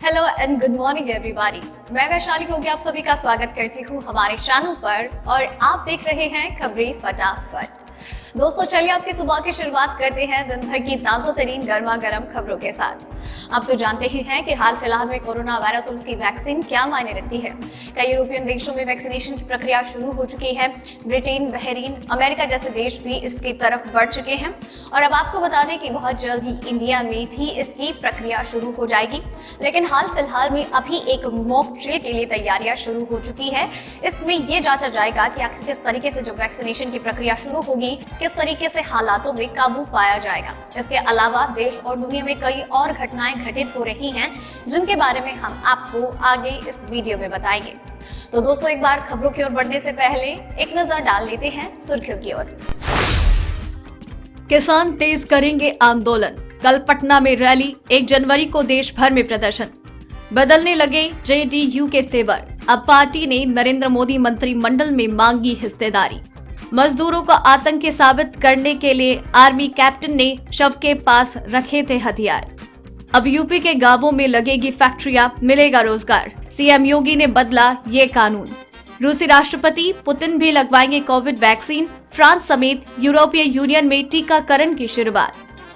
Hello and good morning everybody. मैं वैशाली गोगी आप सभी का स्वागत करती हूँ हमारे चैनल पर और आप देख रहे हैं खबरें फटाफट। दोस्तों चलिए आपकी सुबह की शुरुआत करते हैं दिन भर की ताजा तरीन गर्मा गर्म खबरों के साथ। आप तो जानते ही हैं कि हाल फिलहाल में कोरोना वायरस और उसकी वैक्सीन क्या मायने रखती है। कई यूरोपियन देशों में वैक्सीनेशन की प्रक्रिया शुरू हो चुकी है। ब्रिटेन, बहरीन, अमेरिका जैसे देश भी इसकी तरफ बढ़ चुके हैं और अब आपको बता दें कि बहुत जल्द ही इंडिया में भी इसकी प्रक्रिया शुरू हो जाएगी। लेकिन हाल फिलहाल में अभी एक मॉक ड्रिल के लिए तैयारियां शुरू हो चुकी है। इसमें यह जांचा जाएगा कि आखिर किस तरीके से जब वैक्सीनेशन की प्रक्रिया शुरू होगी किस तरीके से हालातों में काबू पाया जाएगा। इसके अलावा देश और दुनिया में कई और घटनाएं घटित हो रही हैं जिनके बारे में हम आपको आगे इस वीडियो में बताएंगे। तो दोस्तों एक बार खबरों की ओर बढ़ने से पहले एक नजर डाल लेते हैं सुर्खियों की ओर। किसान तेज करेंगे आंदोलन, कल पटना में रैली, 1 जनवरी को देश भर में प्रदर्शन। बदलने लगे जेडीयू के तेवर, अब पार्टी ने नरेंद्र मोदी मंत्रिमंडल में मांगी हिस्सेदारी। मजदूरों को आतंकी साबित करने के लिए आर्मी कैप्टन ने शव के पास रखे थे हथियार। अब यूपी के गांवों में लगेगी फैक्ट्रियां, मिलेगा रोजगार, सीएम योगी ने बदला ये कानून। रूसी राष्ट्रपति पुतिन भी लगवाएंगे कोविड वैक्सीन, फ्रांस समेत यूरोपीय यूनियन में टीकाकरण की शुरुआत।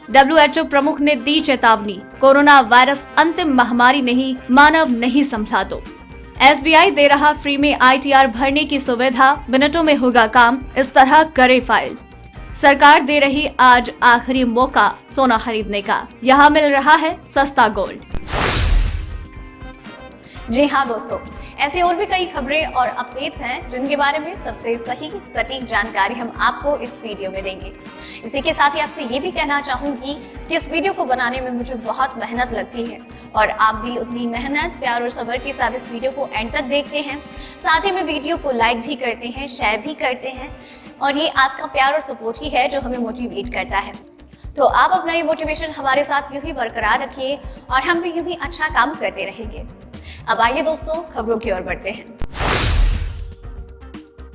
WHO प्रमुख ने दी चेतावनी, कोरोना वायरस अंतिम महामारी नहीं, मानव नहीं संभला तो। SBI दे रहा फ्री में ITR भरने की सुविधा, मिनटों में होगा काम, इस तरह करे फाइल। सरकार दे रही आज आखिरी मौका सोना खरीदने का, यहाँ मिल रहा है सस्ता गोल्ड। जी हाँ दोस्तों, ऐसी और भी कई खबरें और अपडेट्स हैं जिनके बारे में सबसे सही सटीक जानकारी हम आपको इस वीडियो में देंगे। इसी के साथ ही आपसे ये भी कहना चाहूंगी कि इस वीडियो को बनाने में मुझे बहुत मेहनत लगती है और आप भी उतनी मेहनत, प्यार और सब्र के साथ इस वीडियो को एंड तक देखते हैं। साथ ही में वीडियो को लाइक भी करते हैं, शेयर भी करते हैं और ये आपका प्यार और सपोर्ट ही है जो हमें मोटिवेट करता है। तो आप अपना ये मोटिवेशन हमारे साथ यूं ही बरकरार रखिए और हम भी यूं ही अच्छा काम करते रहेंगे। अब आइए दोस्तों खबरों की ओर बढ़ते हैं।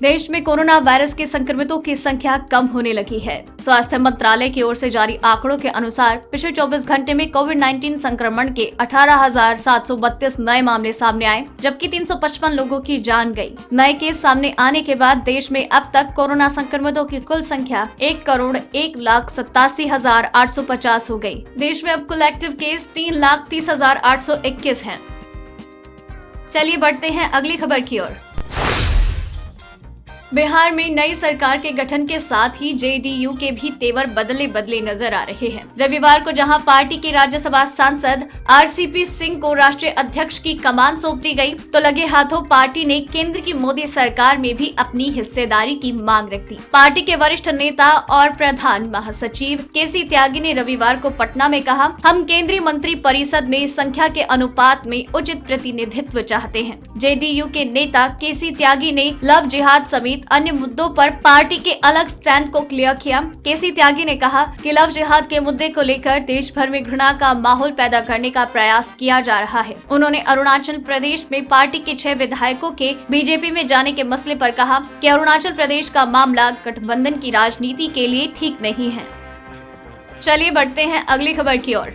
देश में कोरोना वायरस के संक्रमितों की संख्या कम होने लगी है। स्वास्थ्य मंत्रालय की ओर से जारी आंकड़ों के अनुसार पिछले 24 घंटे में कोविड-19 संक्रमण के 18,732 नए मामले सामने आए, जबकि 355 लोगों की जान गई। नए केस सामने आने के बाद देश में अब तक कोरोना संक्रमितों की कुल संख्या 1,01,87,850 हो गई। देश में अब कुल एक्टिव केस 3,30,821 हैं। चलिए बढ़ते हैं अगली खबर की ओर। बिहार में नई सरकार के गठन के साथ ही जेडीयू के भी तेवर बदले बदले नजर आ रहे हैं। रविवार को जहां पार्टी के राज्यसभा सांसद RCP सिंह को राष्ट्रीय अध्यक्ष की कमान सौंप दी गई, तो लगे हाथों पार्टी ने केंद्र की मोदी सरकार में भी अपनी हिस्सेदारी की मांग रख दी। पार्टी के वरिष्ठ नेता और प्रधान महासचिव KC त्यागी ने रविवार को पटना में कहा, हम केंद्रीय मंत्री परिषद में संख्या के अनुपात में उचित प्रतिनिधित्व चाहते हैं। जेडीयू के नेता KC त्यागी ने लव जिहाद समेत अन्य मुद्दों पर पार्टी के अलग स्टैंड को क्लियर किया। KC त्यागी ने कहा कि लव जिहाद के मुद्दे को लेकर देश भर में घृणा का माहौल पैदा करने का प्रयास किया जा रहा है। उन्होंने अरुणाचल प्रदेश में पार्टी के 6 विधायकों के बीजेपी में जाने के मसले पर कहा कि अरुणाचल प्रदेश का मामला गठबंधन की राजनीति के लिए ठीक नहीं है। चलिए बढ़ते हैं अगली खबर की ओर।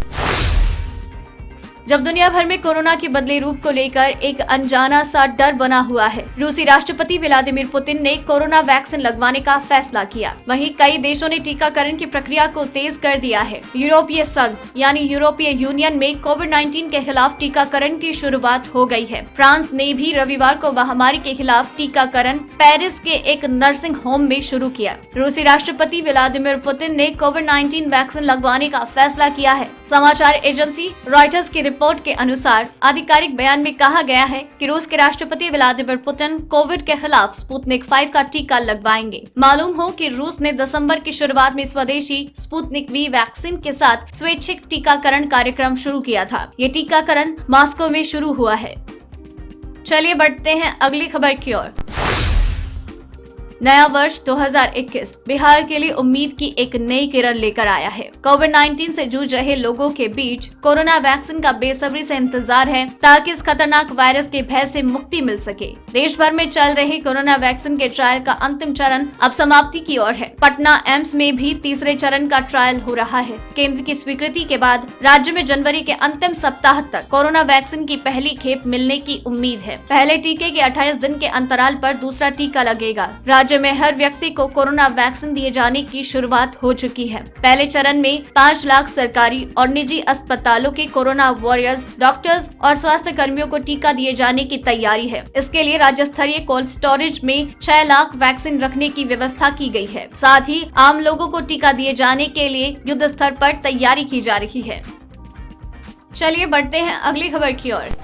जब दुनिया भर में कोरोना के बदले रूप को लेकर एक अनजाना सा डर बना हुआ है, रूसी राष्ट्रपति व्लादिमीर पुतिन ने कोरोना वैक्सीन लगवाने का फैसला किया। वहीं कई देशों ने टीकाकरण की प्रक्रिया को तेज कर दिया है। यूरोपीय संघ यानी यूरोपीय यूनियन में कोविड-19 के खिलाफ टीकाकरण की शुरुआत हो गई है। फ्रांस ने भी रविवार को महामारी के खिलाफ टीकाकरण पेरिस के एक नर्सिंग होम में शुरू किया। रूसी राष्ट्रपति व्लादिमीर पुतिन ने कोविड-19 वैक्सीन लगवाने का फैसला किया है। समाचार एजेंसी रॉयटर्स की रिपोर्ट के अनुसार आधिकारिक बयान में कहा गया है कि रूस के राष्ट्रपति व्लादिमीर पुतिन कोविड के खिलाफ स्पुतनिक 5 का टीका लगवाएंगे। मालूम हो कि रूस ने दिसंबर की शुरुआत में स्वदेशी स्पुतनिक V वैक्सीन के साथ स्वैच्छिक टीकाकरण कार्यक्रम शुरू किया था। ये टीकाकरण मॉस्को में शुरू हुआ है। चलिए बढ़ते हैं अगली खबर की ओर। नया वर्ष 2021 बिहार के लिए उम्मीद की एक नई किरण लेकर आया है। कोविड-19 से जूझ रहे लोगों के बीच कोरोना वैक्सीन का बेसब्री से इंतजार है ताकि इस खतरनाक वायरस के भय से मुक्ति मिल सके। देश भर में चल रहे कोरोना वैक्सीन के ट्रायल का अंतिम चरण अब समाप्ति की ओर है। पटना एम्स में भी तीसरे चरण का ट्रायल हो रहा है। केंद्र की स्वीकृति के बाद राज्य में जनवरी के अंतिम सप्ताह तक कोरोना वैक्सीन की पहली खेप मिलने की उम्मीद है। पहले टीके के 28 दिन के अंतराल पर दूसरा टीका लगेगा। राज्य में हर व्यक्ति को कोरोना वैक्सीन दिए जाने की शुरुआत हो चुकी है। पहले चरण में 5 लाख सरकारी और निजी अस्पतालों के कोरोना वॉरियर्स, डॉक्टर्स और स्वास्थ्य कर्मियों को टीका दिए जाने की तैयारी है। इसके लिए राज्य स्तरीय कोल्ड स्टोरेज में 6 लाख वैक्सीन रखने की व्यवस्था की गई है। साथ ही आम लोगों को टीका दिए जाने के लिए युद्ध स्तर पर तैयारी की जा रही है। चलिए बढ़ते हैं अगली खबर की ओर।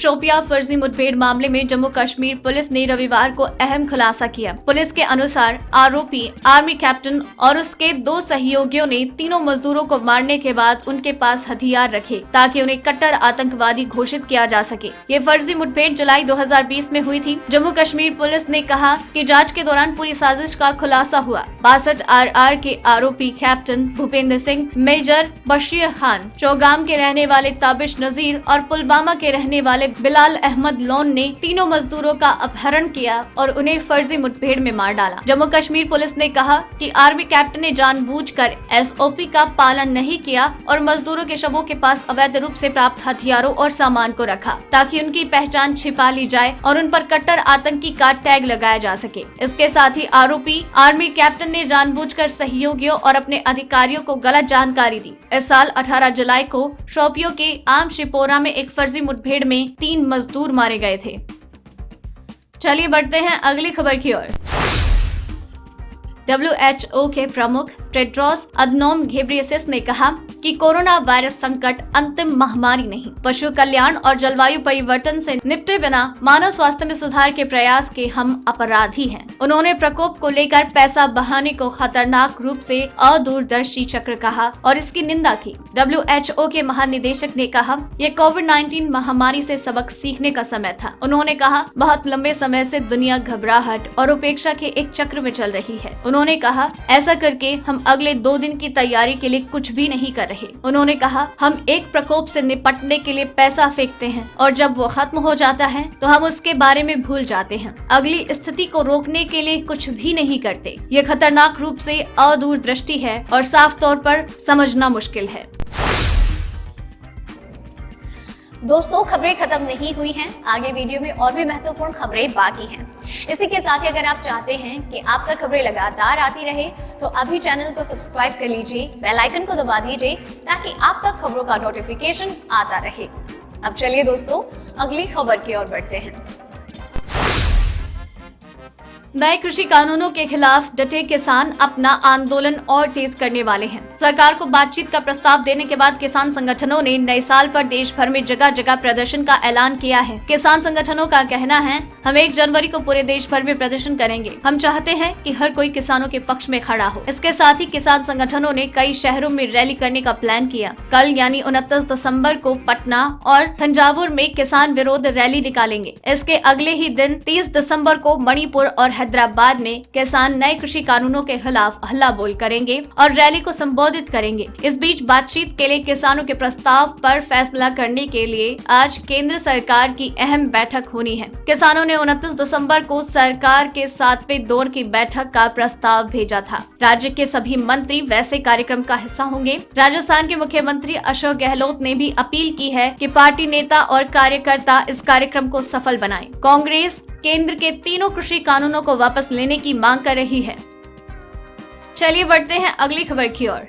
शोपियां फर्जी मुठभेड़ मामले में जम्मू कश्मीर पुलिस ने रविवार को अहम खुलासा किया। पुलिस के अनुसार आरोपी आर्मी कैप्टन और उसके 2 सहयोगियों ने तीनों मजदूरों को मारने के बाद उनके पास हथियार रखे ताकि उन्हें कट्टर आतंकवादी घोषित किया जा सके। ये फर्जी मुठभेड़ जुलाई 2020 में हुई थी। जम्मू कश्मीर पुलिस ने कहा कि जांच के दौरान पूरी साजिश का खुलासा हुआ। 62 RR के आरोपी कैप्टन भूपेंद्र सिंह, मेजर बशीर खान, चौगाम के रहने वाले ताबिश नजीर और पुलवामा के रहने वाले बिलाल अहमद लोन ने तीनों मजदूरों का अपहरण किया और उन्हें फर्जी मुठभेड़ में मार डाला। जम्मू कश्मीर पुलिस ने कहा कि आर्मी कैप्टन ने जानबूझकर SOP का पालन नहीं किया और मजदूरों के शवों के पास अवैध रूप से प्राप्त हथियारों और सामान को रखा ताकि उनकी पहचान छिपा ली जाए और उन पर कट्टर आतंकी का टैग लगाया जा सके। इसके साथ ही आरोपी आर्मी कैप्टन ने जानबूझकर सहयोगियों और अपने अधिकारियों को गलत जानकारी दी। इस साल 18 जुलाई को शोपियों के आम शिपोरा में एक फर्जी मुठभेड़ में 3 मजदूर मारे गए थे। चलिए बढ़ते हैं अगली खबर की ओर। WHO के प्रमुख टेड्रोस अधनोम घेब्रेयेसस ने कहा कि कोरोना वायरस संकट अंतिम महामारी नहीं, पशु कल्याण और जलवायु परिवर्तन से निपटे बिना मानव स्वास्थ्य में सुधार के प्रयास के हम अपराधी हैं। उन्होंने प्रकोप को लेकर पैसा बहाने को खतरनाक रूप से अदूरदर्शी चक्र कहा और इसकी निंदा की। WHO के महानिदेशक ने कहा, ये कोविड-19 महामारी से सबक सीखने का समय था। उन्होंने कहा, बहुत लंबे समय से दुनिया घबराहट और उपेक्षा के एक चक्र में चल रही है। उन्होंने कहा, ऐसा करके हम अगले 2 दिन की तैयारी के लिए कुछ भी नहीं कर रहे। उन्होंने कहा, हम एक प्रकोप से निपटने के लिए पैसा फेंकते हैं और जब वो खत्म हो जाता है तो हम उसके बारे में भूल जाते हैं। अगली स्थिति को रोकने के लिए कुछ भी नहीं करते। ये खतरनाक रूप से अदूरदृष्टि है और साफ तौर पर समझना मुश्किल है। दोस्तों, खबरें खत्म नहीं हुई हैं। आगे वीडियो में और भी महत्वपूर्ण खबरें बाकी हैं। इसी के साथ ही अगर आप चाहते हैं कि आप तक खबरें लगातार आती रहे तो अभी चैनल को सब्सक्राइब कर लीजिए, बेल आइकन को दबा दीजिए ताकि आप तक खबरों का नोटिफिकेशन आता रहे। अब चलिए दोस्तों, अगली खबर की ओर बढ़ते हैं। नए कृषि कानूनों के खिलाफ डटे किसान अपना आंदोलन और तेज करने वाले हैं। सरकार को बातचीत का प्रस्ताव देने के बाद किसान संगठनों ने नए साल पर देश भर में जगह जगह प्रदर्शन का ऐलान किया है। किसान संगठनों का कहना है, हम 1 जनवरी को पूरे देश भर में प्रदर्शन करेंगे। हम चाहते हैं कि हर कोई किसानों के पक्ष में खड़ा हो। इसके साथ ही किसान संगठनों ने कई शहरों में रैली करने का प्लान किया। कल यानी 29 दिसंबर को पटना और तंजावुर में किसान विरोध रैली निकालेंगे। इसके अगले ही दिन 30 दिसंबर को मणिपुर और हैदराबाद में किसान नए कृषि कानूनों के खिलाफ हल्ला बोल करेंगे और रैली को संबोधित करेंगे। इस बीच बातचीत के लिए किसानों के प्रस्ताव पर फैसला करने के लिए आज केंद्र सरकार की अहम बैठक होनी है। किसानों ने 29 दिसंबर को सरकार के 7वें दौर की बैठक का प्रस्ताव भेजा था। राज्य के सभी मंत्री वैसे कार्यक्रम का हिस्सा होंगे। राजस्थान के मुख्यमंत्री अशोक गहलोत ने भी अपील की है कि पार्टी नेता और कार्यकर्ता इस कार्यक्रम को सफल बनाएं। कांग्रेस केंद्र के तीनों कृषि कानूनों को वापस लेने की मांग कर रही है। चलिए बढ़ते हैं अगली खबर की ओर।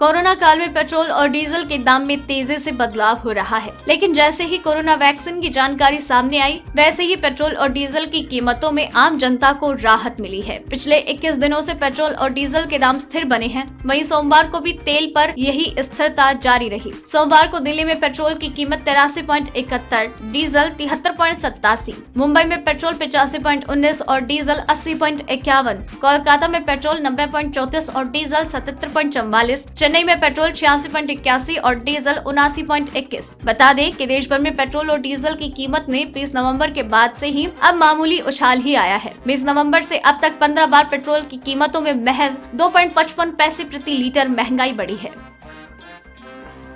कोरोना काल में पेट्रोल और डीजल के दाम में तेजी से बदलाव हो रहा है, लेकिन जैसे ही कोरोना वैक्सीन की जानकारी सामने आई, वैसे ही पेट्रोल और डीजल की कीमतों में आम जनता को राहत मिली है। पिछले 21 दिनों से पेट्रोल और डीजल के दाम स्थिर बने हैं। वहीं सोमवार को भी तेल पर यही स्थिरता जारी रही। सोमवार को दिल्ली में पेट्रोल की कीमत 83.71, डीजल 73.87, मुंबई में पेट्रोल 85.19 और डीजल 80.51, कोलकाता में पेट्रोल 90.34 और डीजल 77.44, चेन्नई चेन्नई में पेट्रोल 86.81 और डीजल 79.21। बता दें कि देश भर में पेट्रोल और डीजल की कीमत में 20 नवंबर के बाद से ही अब मामूली उछाल ही आया है। 20 नवंबर से अब तक 15 बार पेट्रोल की कीमतों में महज 2.55 पैसे प्रति लीटर महंगाई बढ़ी है।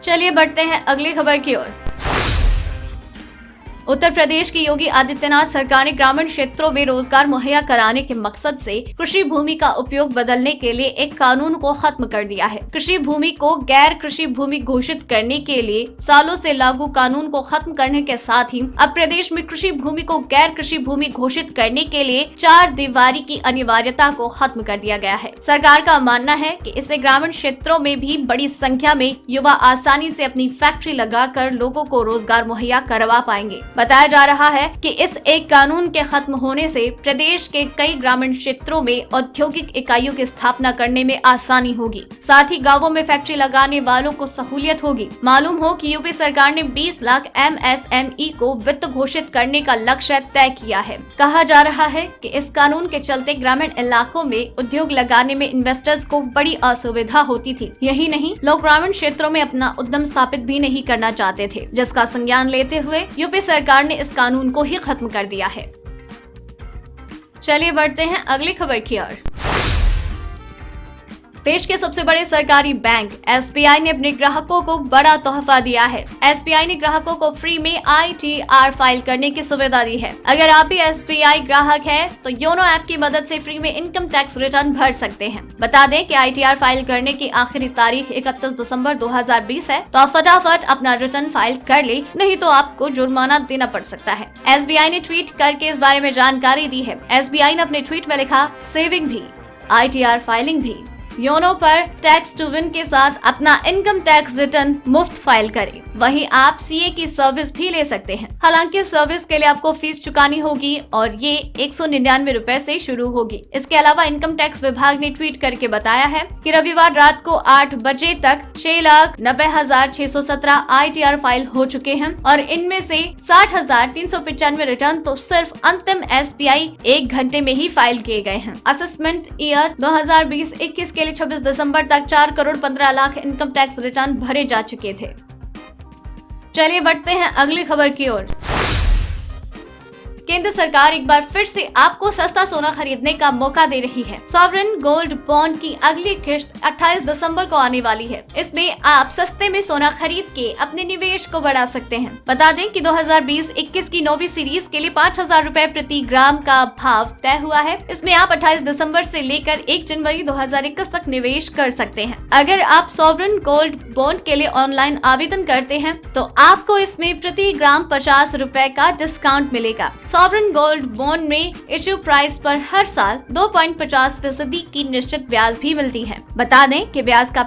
चलिए बढ़ते हैं अगली खबर की ओर। उत्तर प्रदेश की योगी आदित्यनाथ सरकार ने ग्रामीण क्षेत्रों में रोजगार मुहैया कराने के मकसद से कृषि भूमि का उपयोग बदलने के लिए एक कानून को खत्म कर दिया है। कृषि भूमि को गैर कृषि भूमि घोषित करने के लिए सालों से लागू कानून को खत्म करने के साथ ही अब प्रदेश में कृषि भूमि को गैर कृषि भूमि घोषित करने के लिए 4 दीवारी की अनिवार्यता को खत्म कर दिया गया है। सरकार का मानना है कि इससे ग्रामीण क्षेत्रों में भी बड़ी संख्या में युवा आसानी से अपनी फैक्ट्री लगाकर लोगों को रोजगार मुहैया करवा पाएंगे। बताया जा रहा है कि इस एक कानून के खत्म होने से प्रदेश के कई ग्रामीण क्षेत्रों में औद्योगिक इकाइयों की स्थापना करने में आसानी होगी। साथ ही गांवों में फैक्ट्री लगाने वालों को सहूलियत होगी। मालूम हो कि यूपी सरकार ने 20 लाख MSME को वित्त घोषित करने का लक्ष्य तय किया है। कहा जा रहा है कि इस कानून के चलते ग्रामीण इलाकों में उद्योग लगाने में इन्वेस्टर्स को बड़ी असुविधा होती थी। यही नहीं, लोग ग्रामीण क्षेत्रों में अपना उद्यम स्थापित भी नहीं करना चाहते थे, जिसका संज्ञान लेते हुए यूपी सरकार ने इस कानून को ही खत्म कर दिया है। चलिए बढ़ते हैं अगली खबर की ओर। देश के सबसे बड़े सरकारी बैंक SBI ने अपने ग्राहकों को बड़ा तोहफा दिया है। SBI ने ग्राहकों को फ्री में ITR फाइल करने की सुविधा दी है। अगर आप भी SBI ग्राहक हैं, तो योनो ऐप की मदद से फ्री में इनकम टैक्स रिटर्न भर सकते हैं। बता दें कि ITR फाइल करने की आखिरी तारीख 31 दिसंबर 2020 है, तो आप फटाफट अपना रिटर्न फाइल कर ले, नहीं तो आपको जुर्माना देना पड़ सकता है। SBI ने ट्वीट करके इस बारे में जानकारी दी है। SBI ने अपने ट्वीट में लिखा, सेविंग भी, ITR फाइलिंग भी। योनो पर टैक्स टू विन के साथ अपना इनकम टैक्स रिटर्न मुफ्त फाइल करें। वहीं आप CA की सर्विस भी ले सकते हैं। हालांकि सर्विस के लिए आपको फीस चुकानी होगी और ये 199 रुपए से शुरू होगी। इसके अलावा इनकम टैक्स विभाग ने ट्वीट करके बताया है कि रविवार रात को 8 बजे तक 6,90,617 ITR फाइल हो चुके हैं और इनमें से 60,395 रिटर्न तो सिर्फ अंतिम SBI 1 घंटे में ही फाइल किए गए हैं। असेसमेंट ईयर 2020-21 के लिए 26 दिसंबर तक 4 crore 15 lakh income tax return भरे जा चुके थे। चलिए बढ़ते हैं अगली खबर की ओर। केंद्र सरकार एक बार फिर से आपको सस्ता सोना खरीदने का मौका दे रही है। सॉवरेन गोल्ड बॉन्ड की अगली किश्त 28 दिसंबर को आने वाली है। इसमें आप सस्ते में सोना खरीद के अपने निवेश को बढ़ा सकते हैं। बता दें कि 2020-21 की 9वीं सीरीज के लिए 5,000 रुपए प्रति ग्राम का भाव तय हुआ है। इसमें आप 28 दिसंबर से लेकर 1 जनवरी 2021 तक निवेश कर सकते हैं। अगर आप सॉवरेन गोल्ड बॉन्ड के लिए ऑनलाइन आवेदन करते हैं, तो आपको इसमें प्रति ग्राम 50 रुपए का डिस्काउंट मिलेगा। सॉवरेन गोल्ड बॉन्ड में इश्यू प्राइस पर हर साल 2.50% की निश्चित ब्याज भी मिलती है। बता दें कि ब्याज का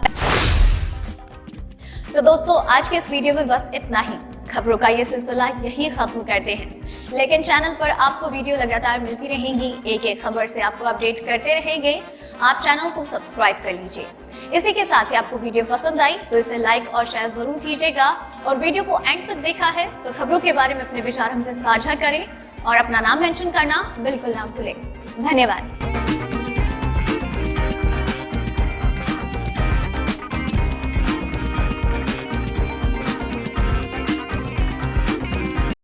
तो दोस्तों, आज के इस वीडियो में बस इतना ही। खबरों का ये सिलसिला यही खत्म करते हैं, लेकिन चैनल पर आपको वीडियो लगातार मिलती रहेंगी। एक एक खबर से आपको अपडेट करते रहेंगे। आप चैनल को सब्सक्राइब कर लीजिए। इसी के साथ ही आपको वीडियो पसंद आई तो इसे लाइक और शेयर जरूर कीजिएगा, और वीडियो को एंड तक देखा है तो खबरों के बारे में अपने विचार हमसे साझा करें और अपना नाम मेंशन करना बिल्कुल ना भूलें। धन्यवाद।